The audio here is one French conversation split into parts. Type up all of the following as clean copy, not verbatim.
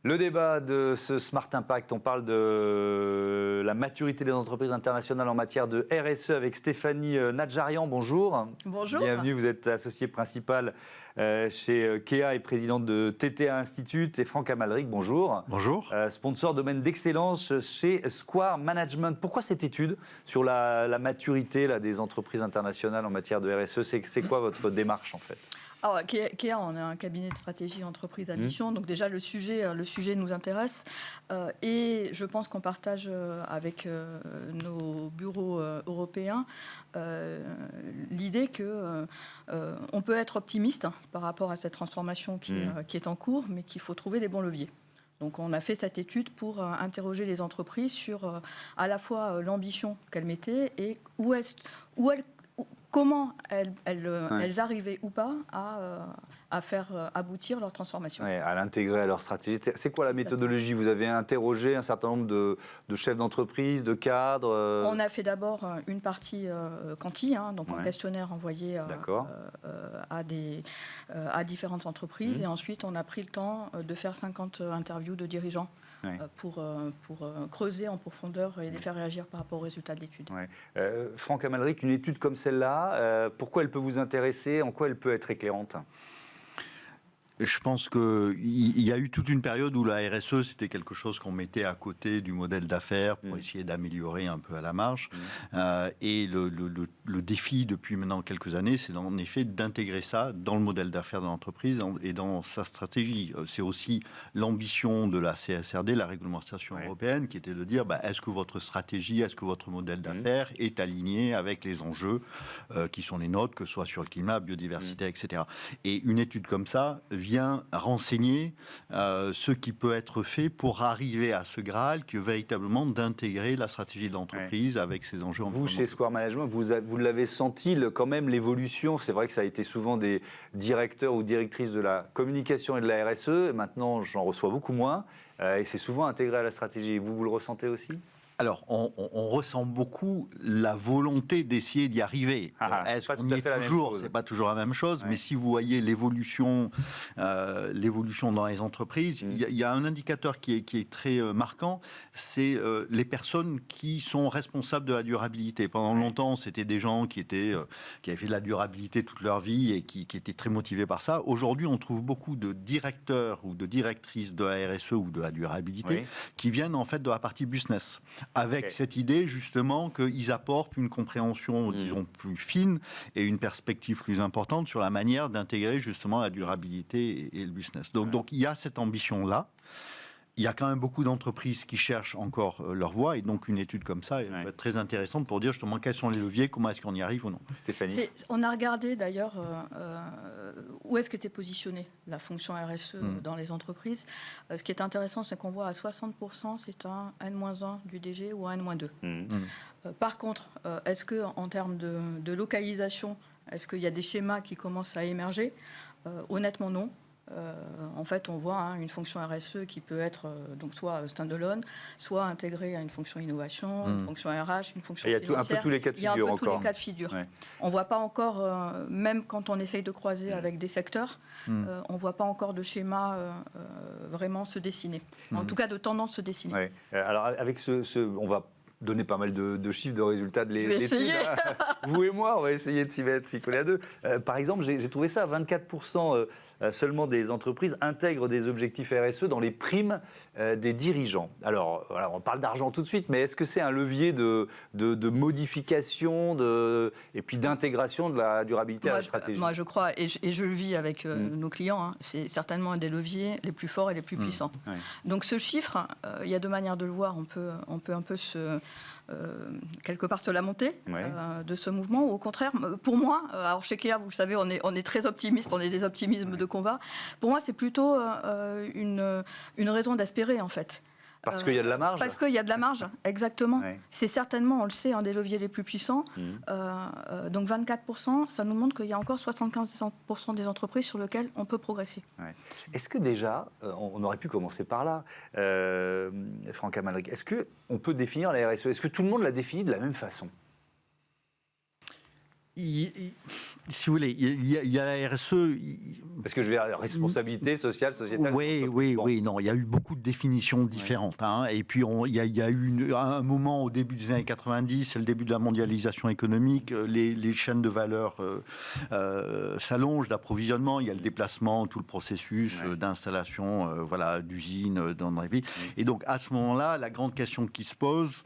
Le débat de ce Smart Impact, on parle de la maturité des entreprises internationales en matière de RSE avec Stéphanie Nadjarian. Bonjour. Bonjour. Bienvenue, vous êtes associée principale chez Kea et présidente de TTA Institute. Et Franck Amalric, bonjour. Bonjour. Sponsor domaine d'excellence chez Square Management. Pourquoi cette étude sur la maturité des entreprises internationales en matière de RSE? C'est quoi votre démarche en fait? Alors, Kea, on a un cabinet de stratégie entreprise à mission, donc déjà le sujet nous intéresse et je pense qu'on partage avec nos bureaux européens l'idée que on peut être optimiste par rapport à cette transformation qui est en cours, mais qu'il faut trouver les bons leviers. Donc on a fait cette étude pour interroger les entreprises sur à la fois l'ambition qu'elles mettaient et comment elles arrivaient ou pas à faire aboutir leur transformation. Ouais, à l'intégrer à leur stratégie. C'est quoi la méthodologie? Vous avez interrogé un certain nombre de chefs d'entreprise, de cadres On a fait d'abord une partie quanti, donc un questionnaire envoyé à différentes entreprises. Et ensuite, on a pris le temps de faire 50 interviews de dirigeants. Pour creuser en profondeur et les faire réagir par rapport aux résultats de l'étude. Franck Amalric, une étude comme celle-là, pourquoi elle peut vous intéresser? En quoi elle peut être éclairante? Je pense qu'il y a eu toute une période où la RSE, c'était quelque chose qu'on mettait à côté du modèle d'affaires pour essayer d'améliorer un peu à la marge. Et le défi depuis maintenant quelques années, c'est en effet d'intégrer ça dans le modèle d'affaires de l'entreprise et dans sa stratégie. C'est aussi l'ambition de la CSRD, la réglementation européenne, qui était de dire est-ce que votre stratégie, est-ce que votre modèle d'affaires est aligné avec les enjeux qui sont les nôtres, que ce soit sur le climat, biodiversité, etc. Et une étude comme ça vient renseigner ce qui peut être fait pour arriver à ce Graal, qui est véritablement d'intégrer la stratégie de l'entreprise avec ses enjeux environnementaux. Vous, chez Square Management, vous l'avez senti quand même l'évolution. C'est vrai que ça a été souvent des directeurs ou directrices de la communication et de la RSE. Maintenant, j'en reçois beaucoup moins. Et c'est souvent intégré à la stratégie. Vous le ressentez aussi ? Alors, on ressent beaucoup la volonté d'essayer d'y arriver. Est-ce qu'on y est toujours? C'est pas toujours la même chose, mais si vous voyez l'évolution dans les entreprises, il y a un indicateur qui est très marquant, c'est les personnes qui sont responsables de la durabilité. Pendant longtemps, c'était des gens qui avaient fait de la durabilité toute leur vie et qui étaient très motivés par ça. Aujourd'hui, on trouve beaucoup de directeurs ou de directrices de la RSE ou de la durabilité qui viennent en fait de la partie business. Avec cette idée, justement, qu'ils apportent une compréhension, disons, plus fine et une perspective plus importante sur la manière d'intégrer, justement, la durabilité et le business. Donc, il y a cette ambition-là. Il y a quand même beaucoup d'entreprises qui cherchent encore leur voie, et donc une étude comme ça va être très intéressante pour dire justement quels sont les leviers, comment est-ce qu'on y arrive ou non. Stéphanie? On a regardé d'ailleurs où est-ce qu'était positionnée la fonction RSE dans les entreprises. Ce qui est intéressant, c'est qu'on voit à 60%, c'est un N-1 du DG ou un N-2. Par contre, est-ce qu'en termes de localisation, est-ce qu'il y a des schémas qui commencent à émerger? Honnêtement, non. En fait, on voit une fonction RSE qui peut être donc soit standalone, soit intégrée à une fonction innovation, une fonction RH, une fonction financière. Il y a un peu tous les cas de figure encore. Tous les cas de figure. On ne voit pas encore, même quand on essaye de croiser avec des secteurs, on ne voit pas encore de schéma vraiment se dessiner. En tout cas, de tendance se dessiner. Alors, avec on va donner pas mal de chiffres, de résultats de l'étude. Vous et moi, on va essayer de s'y coller à deux. Par exemple, j'ai trouvé ça, 24% seulement des entreprises intègrent des objectifs RSE dans les primes des dirigeants. Alors, voilà, on parle d'argent tout de suite, mais est-ce que c'est un levier de modification et puis d'intégration de la durabilité à la stratégie? Moi, je crois, et je le vis avec nos clients, c'est certainement un des leviers les plus forts et les plus puissants. Donc ce chiffre, il y a deux manières de le voir. On peut un peu quelque part se lamenter de ce mouvement, ou au contraire, pour moi, alors chez Kea, vous le savez, on est très optimiste, on est des optimismes de combat. Pour moi, c'est plutôt une raison d'espérer, en fait. Parce qu'il y a de la marge? Parce qu'il y a de la marge, exactement. C'est certainement, on le sait, un des leviers les plus puissants. Donc 24%, ça nous montre qu'il y a encore 75% des entreprises sur lesquelles on peut progresser. Est-ce que déjà, on aurait pu commencer par là, Franck Amalric, est-ce qu'on peut définir la RSE? Est-ce que tout le monde la définit de la même façon? Si vous voulez, il y a la RSE, Parce que je vais dire responsabilité sociale, sociétale. Oui, non, il y a eu beaucoup de définitions différentes. Hein, et puis, il y a eu un moment au début des années 90, c'est le début de la mondialisation économique, les chaînes de valeur s'allongent, d'approvisionnement, il y a le déplacement, tout le processus d'installation d'usines dans les pays. Et donc, à ce moment-là, la grande question qui se pose,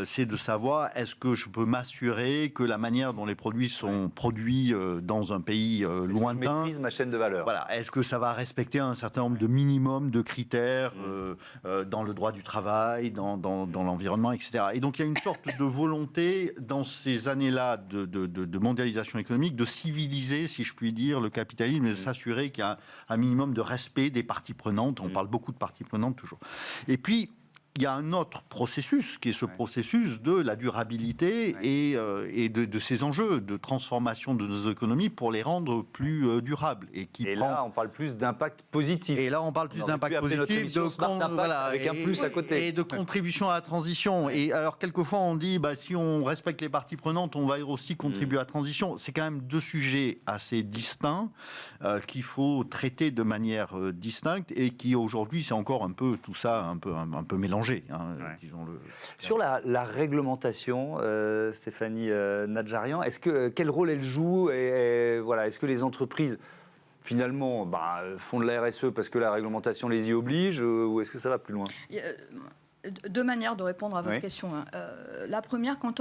c'est de savoir, est-ce que je peux m'assurer que la manière dont les produits sont produits dans un pays lointain... Je maîtrise ma chaîne de valeur. Voilà. Est-ce que ça va respecter un certain nombre de minimums, de critères dans le droit du travail, dans l'environnement, etc. Et donc, il y a une sorte de volonté, dans ces années-là de mondialisation économique, de civiliser, si je puis dire, le capitalisme et de s'assurer qu'il y a un minimum de respect des parties prenantes. On parle beaucoup de parties prenantes, toujours. Et puis, il y a un autre processus, qui est ce processus de la durabilité et de ces enjeux de transformation de nos économies pour les rendre plus durables. Là, on parle plus d'impact positif. Et là, on parle plus d'impact positif, avec un plus à côté. Et de contribution à la transition. Et alors, quelquefois, on dit, si on respecte les parties prenantes, on va aussi contribuer à la transition. C'est quand même deux sujets assez distincts qu'il faut traiter de manière distincte et qui, aujourd'hui, c'est encore un peu tout ça, un peu mélangé. Disons-le. Sur la réglementation, Stéphanie Nadjarian, quel rôle elle joue est-ce que les entreprises finalement font de la RSE parce que la réglementation les y oblige ou est-ce que ça va plus loin? Deux manières de répondre à votre question. La première, quand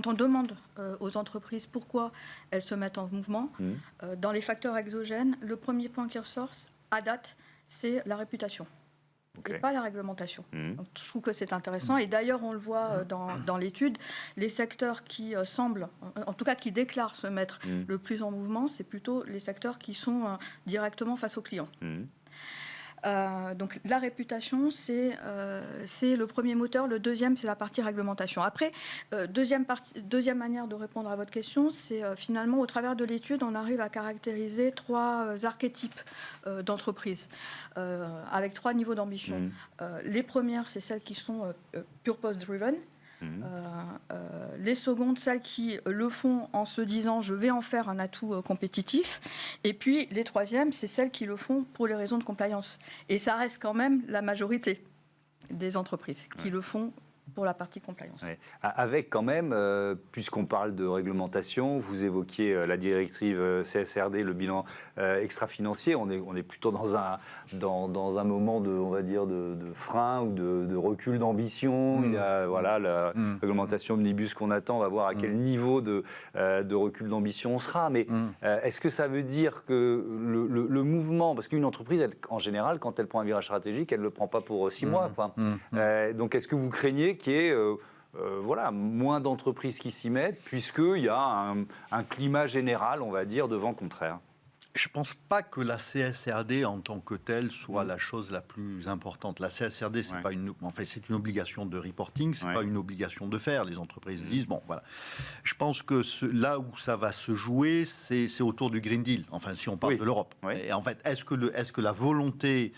on demande aux entreprises pourquoi elles se mettent en mouvement, dans les facteurs exogènes, le premier point qui ressort à date, c'est la réputation. Et pas la réglementation. Donc, je trouve que c'est intéressant. Et d'ailleurs, on le voit dans l'étude, les secteurs qui semblent, en tout cas qui déclarent se mettre le plus en mouvement, c'est plutôt les secteurs qui sont directement face aux clients. Donc la réputation, c'est le premier moteur. Le deuxième, c'est la partie réglementation. Après, deuxième manière de répondre à votre question, c'est finalement, au travers de l'étude, on arrive à caractériser trois archétypes d'entreprises, avec trois niveaux d'ambition. Les premières, c'est celles qui sont purpose-driven. Les secondes, celles qui le font en se disant je vais en faire un atout compétitif. Et puis les troisièmes, c'est celles qui le font pour les raisons de compliance. Et ça reste quand même la majorité des entreprises qui le font pour la partie compliance. Avec quand même, puisqu'on parle de réglementation, vous évoquiez la directive CSRD, le bilan extra-financier, on est plutôt dans un moment de frein ou de recul d'ambition. Il y a la réglementation omnibus qu'on attend, on va voir à quel niveau de recul d'ambition on sera. Mais est-ce que ça veut dire que le mouvement, parce qu'une entreprise, en général, quand elle prend un virage stratégique, elle ne le prend pas pour 6 mois. Donc est-ce que vous craignez qu'il y ait moins d'entreprises qui s'y mettent, puisqu'il y a un climat général, on va dire, de vent contraire? Je ne pense pas que la CSRD en tant que telle soit la chose la plus importante. La CSRD, c'est pas c'est une obligation de reporting, c'est pas une obligation de faire. Les entreprises disent Je pense que là où ça va se jouer, c'est autour du Green Deal. Enfin, si on parle de l'Europe. Et en fait, est-ce que la volonté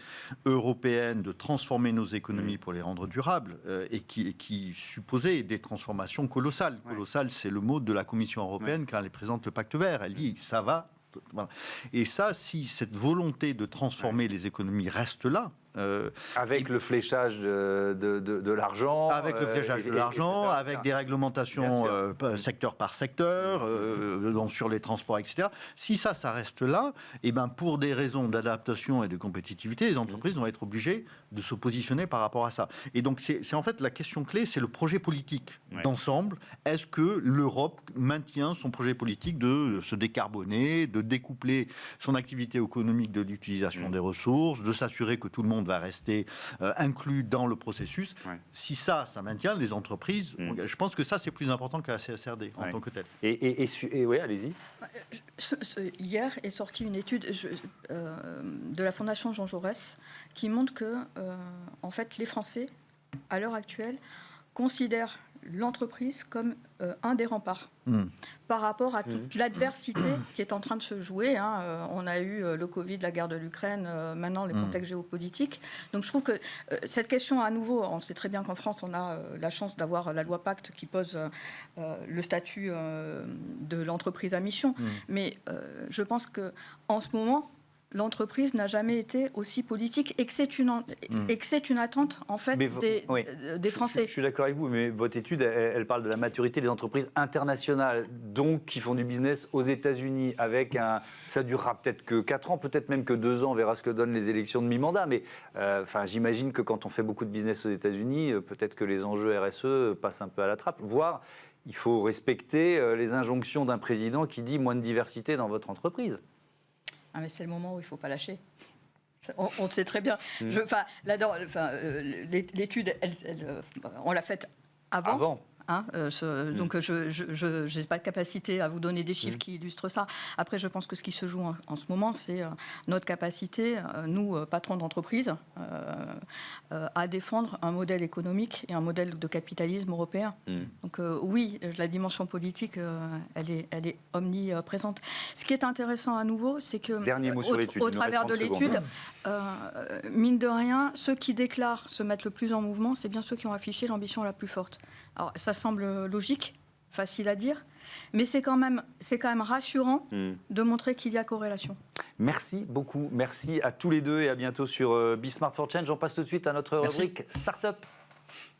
européenne de transformer nos économies pour les rendre durables et qui supposait des transformations colossales. Colossales, c'est le mot de la Commission européenne quand elle présente le Pacte vert. Elle dit ça va. Voilà. Et ça, si cette volonté de transformer les économies reste là, avec le fléchage de l'argent, avec le fléchage de l'argent, avec des réglementations secteur par secteur, sur les transports, etc. Si ça reste là, pour des raisons d'adaptation et de compétitivité, les entreprises vont être obligées de se positionner par rapport à ça. Et donc c'est en fait la question clé, c'est le projet politique d'ensemble. Est-ce que l'Europe maintient son projet politique de se décarboner, de découpler son activité économique de l'utilisation des ressources, de s'assurer que tout le monde va rester inclus dans le processus? Si ça maintient les entreprises, je pense que ça c'est plus important que la CSRD en tant que telle. Et oui, allez-y. Hier est sortie une étude de la Fondation Jean Jaurès qui montre que en fait les Français à l'heure actuelle considèrent l'entreprise comme un des remparts par rapport à toute l'adversité qui est en train de se jouer. On a eu le Covid, la guerre de l'Ukraine, maintenant les contextes géopolitiques. Donc je trouve que cette question, à nouveau, on sait très bien qu'en France, on a la chance d'avoir la loi Pacte qui pose le statut de l'entreprise à mission. Mais je pense qu'en ce moment, l'entreprise n'a jamais été aussi politique et que c'est une attente en fait des Français. Je suis d'accord avec vous, mais votre étude, elle parle de la maturité des entreprises internationales, donc qui font du business aux États-Unis, avec ça durera peut-être que 4 ans, peut-être même que 2 ans, on verra ce que donnent les élections de mi-mandat, mais j'imagine que quand on fait beaucoup de business aux États-Unis, peut-être que les enjeux RSE passent un peu à la trappe, voire il faut respecter les injonctions d'un président qui dit moins de diversité dans votre entreprise. Ah mais c'est le moment où il ne faut pas lâcher. On le sait très bien. L'étude, on l'a faite avant. Donc je n'ai pas de capacité à vous donner des chiffres qui illustrent ça. Après, je pense que ce qui se joue en ce moment, c'est notre capacité, nous, patrons d'entreprise, à défendre un modèle économique et un modèle de capitalisme européen. Donc oui, la dimension politique, elle est omniprésente. Ce qui est intéressant à nouveau, c'est que au travers de l'étude, mine de rien, ceux qui déclarent se mettre le plus en mouvement, c'est bien ceux qui ont affiché l'ambition la plus forte. Alors, ça semble logique, facile à dire, mais c'est quand même rassurant de montrer qu'il y a corrélation. Merci beaucoup. Merci à tous les deux et à bientôt sur Be Smart for Change. On passe tout de suite à notre rubrique Startup.